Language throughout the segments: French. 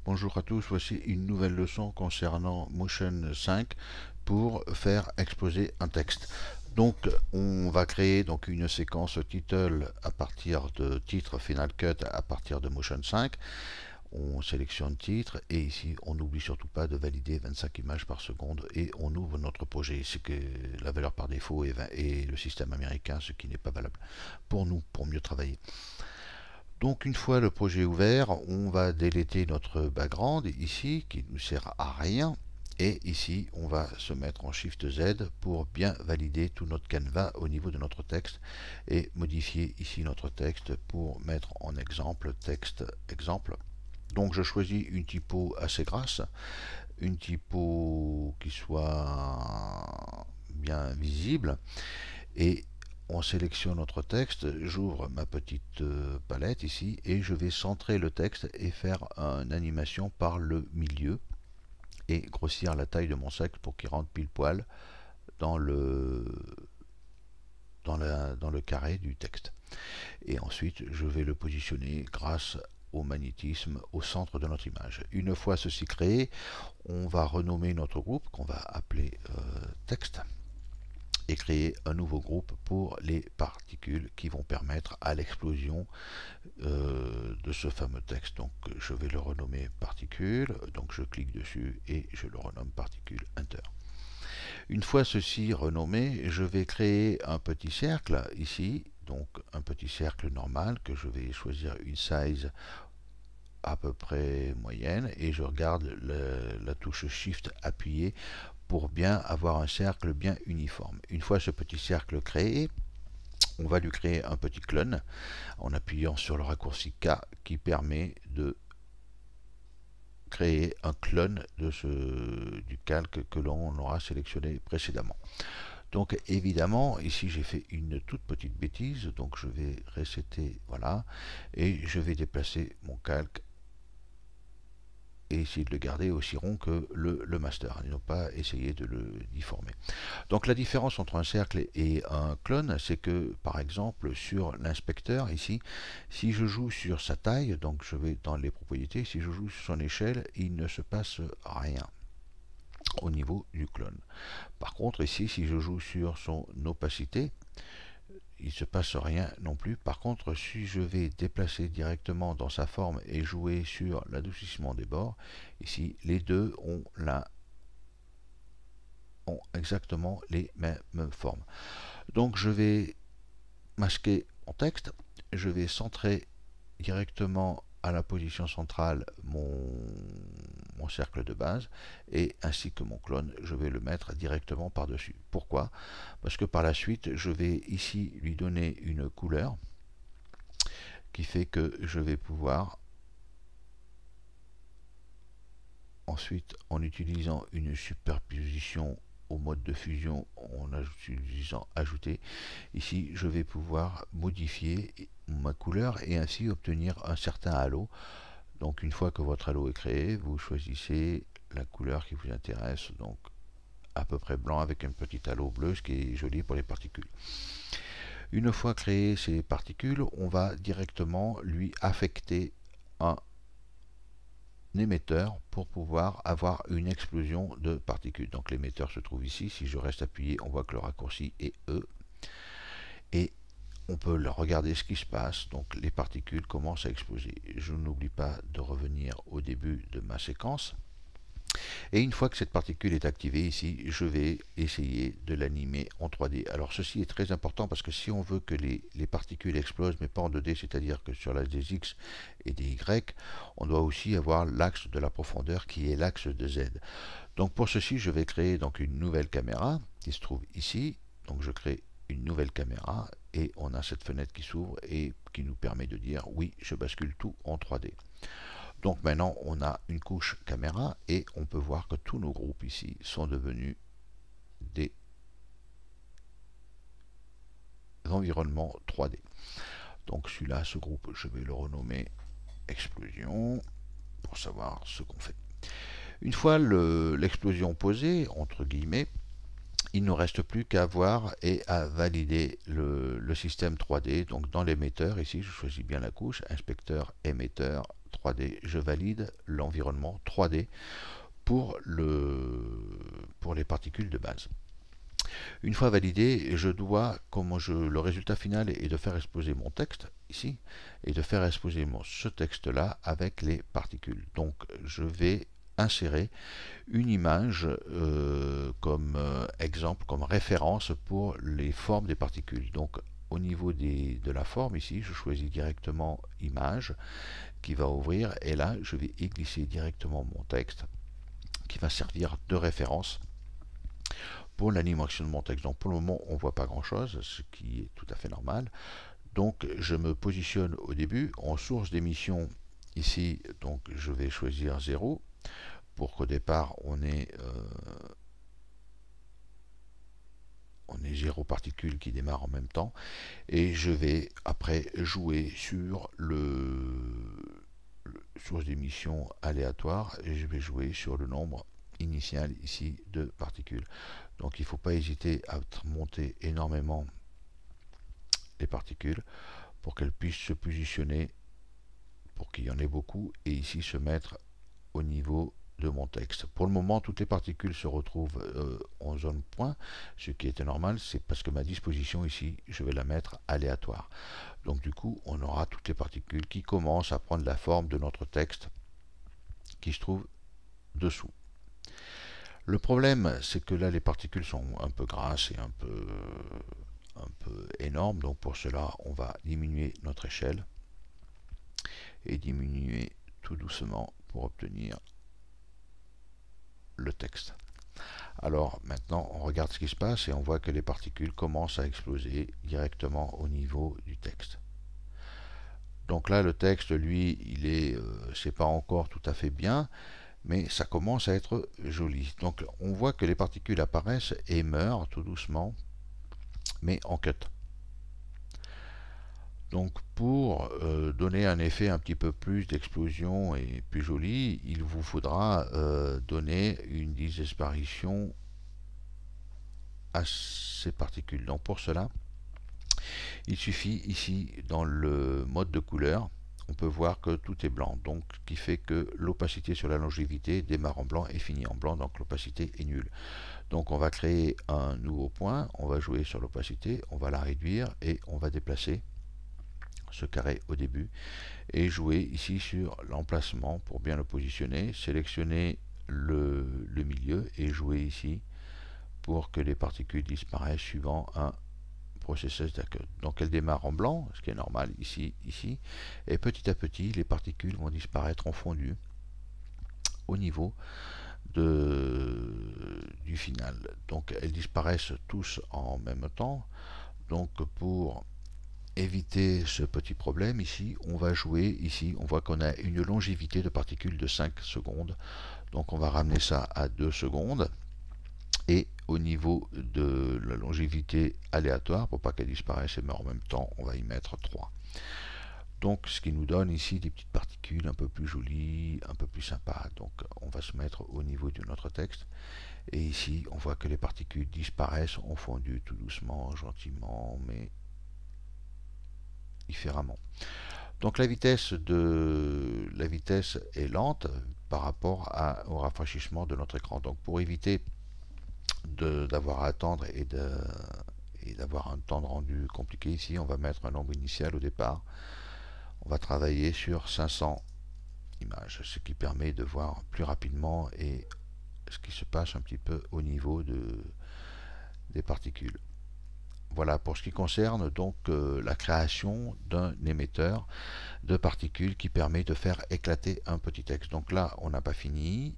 Bonjour à tous, voici une nouvelle leçon concernant Motion 5 pour faire exposer un texte. Donc on va créer une séquence title à partir de titre Final Cut à partir de Motion 5. On sélectionne titre et ici on n'oublie surtout pas de valider 25 images par seconde et on ouvre notre projet. C'est que la valeur par défaut est le système américain, ce qui n'est pas valable pour nous pour mieux travailler. Donc une fois le projet ouvert, on va déléter notre background ici qui ne nous sert à rien. Et ici, on va se mettre en Shift Z pour bien valider tout notre canevas au niveau de notre texte et modifier ici notre texte pour mettre en exemple texte exemple. Donc je choisis une typo assez grasse, une typo qui soit bien visible et on sélectionne notre texte, j'ouvre ma petite palette ici et je vais centrer le texte et faire une animation par le milieu et grossir la taille de mon sac pour qu'il rentre pile poil dans le carré du texte. Et ensuite je vais le positionner grâce au magnétisme au centre de notre image. Une fois ceci créé, on va renommer notre groupe qu'on va appeler texte et créer un nouveau groupe pour les particules qui vont permettre à l'explosion de ce fameux texte. Donc je vais le renommer particule, donc je clique dessus et je le renomme particule enter. Une fois ceci renommé, je vais créer un petit cercle ici, donc un petit cercle normal que je vais choisir une size à peu près moyenne et je regarde la touche Shift appuyée pour bien avoir un cercle bien uniforme. Une fois ce petit cercle créé, on va lui créer un petit clone en appuyant sur le raccourci K qui permet de créer un clone du calque que l'on aura sélectionné précédemment. Donc évidemment, ici j'ai fait une toute petite bêtise, donc je vais resetter, voilà, et je vais déplacer mon calque et essayer de le garder aussi rond que le master, et non pas essayer de le déformer. Donc la différence entre un cercle et un clone, c'est que par exemple sur l'inspecteur ici, si je joue sur sa taille, donc je vais dans les propriétés, si je joue sur son échelle, il ne se passe rien au niveau du clone. Par contre ici, si je joue sur son opacité, il ne se passe rien non plus. Par contre, si je vais déplacer directement dans sa forme et jouer sur l'adoucissement des bords, ici, les deux ont exactement les mêmes formes. Donc je vais masquer mon texte, je vais centrer directement à la position centrale mon cercle de base et ainsi que mon clone, je vais le mettre directement par-dessus. Pourquoi? Parce que par la suite, je vais ici lui donner une couleur qui fait que je vais pouvoir ensuite, en utilisant une superposition au mode de fusion, en utilisant ajouter, ici je vais pouvoir modifier ma couleur et ainsi obtenir un certain halo. Donc une fois que votre halo est créé, vous choisissez la couleur qui vous intéresse, donc à peu près blanc avec un petit halo bleu, ce qui est joli pour les particules. Une fois créées ces particules, on va directement lui affecter un émetteur pour pouvoir avoir une explosion de particules. Donc l'émetteur se trouve ici. Si je reste appuyé, on voit que le raccourci est E. Et on peut regarder ce qui se passe. Donc les particules commencent à exploser. Je n'oublie pas de revenir au début de ma séquence. Et une fois que cette particule est activée ici, je vais essayer de l'animer en 3D. Alors ceci est très important parce que si on veut que les particules explosent, mais pas en 2D, c'est-à-dire que sur l'axe des X et des Y, on doit aussi avoir l'axe de la profondeur qui est l'axe de Z. Donc pour ceci, je vais créer donc une nouvelle caméra qui se trouve ici. Donc je crée une nouvelle caméra et on a cette fenêtre qui s'ouvre et qui nous permet de dire oui, je bascule tout en 3D. Donc maintenant on a une couche caméra et on peut voir que tous nos groupes ici sont devenus des environnements 3D. Donc celui-là, ce groupe, je vais le renommer explosion pour savoir ce qu'on fait. Une fois l'explosion posée, entre guillemets, il ne nous reste plus qu'à voir et à valider le système 3D. Donc dans l'émetteur, ici je choisis bien la couche, inspecteur, émetteur, 3D, je valide l'environnement 3D pour les particules de base. Une fois validé, je dois, le résultat final est de faire exposer mon texte ici et de faire exposer ce texte-là avec les particules. Donc je vais insérer une image comme exemple, comme référence pour les formes des particules. Donc au niveau de la forme ici, je choisis directement image qui va ouvrir et là je vais y glisser directement mon texte qui va servir de référence pour l'animation de mon texte. Donc pour le moment on ne voit pas grand chose, ce qui est tout à fait normal. Donc je me positionne au début en source d'émission ici, donc je vais choisir 0 pour qu'au départ on ait 0 particules qui démarrent en même temps, et je vais après jouer sur le source d'émission aléatoire et je vais jouer sur le nombre initial ici de particules. Donc il ne faut pas hésiter à monter énormément les particules pour qu'elles puissent se positionner, pour qu'il y en ait beaucoup, et ici se mettre au niveau de mon texte. Pour le moment, toutes les particules se retrouvent en zone point, ce qui était normal, c'est parce que ma disposition ici, je vais la mettre aléatoire. Donc du coup, on aura toutes les particules qui commencent à prendre la forme de notre texte qui se trouve dessous. Le problème, c'est que là, les particules sont un peu grasses et un peu énormes, donc pour cela, on va diminuer notre échelle et diminuer tout doucement pour obtenir le texte. Alors maintenant on regarde ce qui se passe et on voit que les particules commencent à exploser directement au niveau du texte. Donc là le texte lui c'est pas encore tout à fait bien, mais ça commence à être joli. Donc on voit que les particules apparaissent et meurent tout doucement, mais en cut. Donc pour donner un effet un petit peu plus d'explosion et plus joli, il vous faudra donner une disparition à ces particules. Donc pour cela, il suffit ici dans le mode de couleur, on peut voir que tout est blanc, donc ce qui fait que l'opacité sur la longévité démarre en blanc et finit en blanc, donc l'opacité est nulle. Donc on va créer un nouveau point, on va jouer sur l'opacité, on va la réduire et on va déplacer ce carré au début et jouer ici sur l'emplacement pour bien le positionner, sélectionner le milieu et jouer ici pour que les particules disparaissent suivant un processus d'accueil. Donc elles démarrent en blanc, ce qui est normal ici, et petit à petit les particules vont disparaître en fondu au niveau du final. Donc elles disparaissent tous en même temps. Donc pour éviter ce petit problème ici, on va jouer ici, on voit qu'on a une longévité de particules de 5 secondes, donc on va ramener ça à 2 secondes, et au niveau de la longévité aléatoire, pour pas qu'elle disparaisse et meure en même temps, on va y mettre 3. Donc ce qui nous donne ici des petites particules un peu plus jolies, un peu plus sympas. Donc on va se mettre au niveau de notre texte, et ici on voit que les particules disparaissent en fondu tout doucement, gentiment, mais différemment. Donc la vitesse est lente par rapport au rafraîchissement de notre écran. Donc pour éviter d'avoir à attendre et d'avoir un temps de rendu compliqué ici, on va mettre un nombre initial au départ. On va travailler sur 500 images, ce qui permet de voir plus rapidement et ce qui se passe un petit peu au niveau des particules. Voilà pour ce qui concerne donc la création d'un émetteur de particules qui permet de faire éclater un petit texte. Donc là, on n'a pas fini.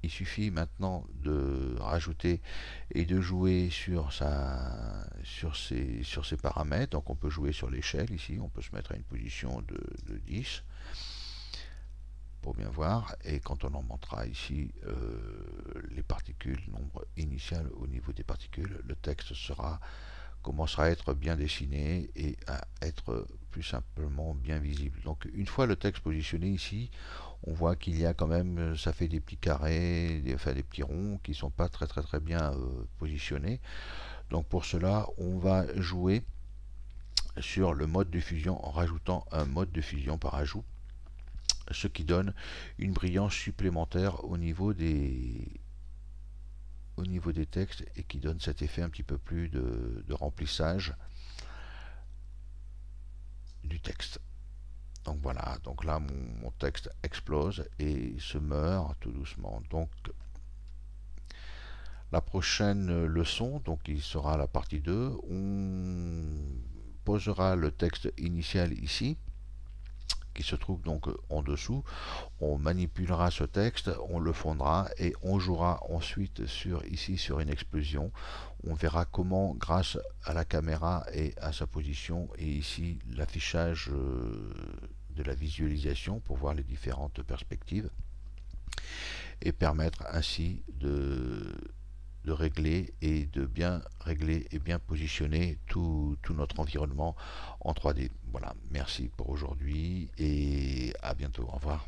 Il suffit maintenant de rajouter et de jouer sur ses paramètres. Donc on peut jouer sur l'échelle ici, on peut se mettre à une position de 10 pour bien voir, et quand on augmentera ici les particules, nombre initial au niveau des particules, le texte commencera à être bien dessiné et à être plus simplement bien visible. Donc une fois le texte positionné ici, on voit qu'il y a quand même, ça fait des petits carrés, des petits ronds qui ne sont pas très bien positionnés. Donc pour cela, on va jouer sur le mode de fusion en rajoutant un mode de fusion par ajout. ce qui donne une brillance supplémentaire au niveau des textes et qui donne cet effet un petit peu plus de remplissage du texte. Donc voilà, donc là mon texte explose et se meurt tout doucement. Donc la prochaine leçon, donc il sera la partie 2, on posera le texte initial ici, qui se trouve donc en dessous. On manipulera ce texte, on le fondra et on jouera ensuite ici sur une explosion. On verra comment, grâce à la caméra et à sa position, et ici l'affichage de la visualisation pour voir les différentes perspectives, et permettre ainsi de régler et de bien régler et bien positionner tout notre environnement en 3D. Voilà, merci pour aujourd'hui et à bientôt. Au revoir.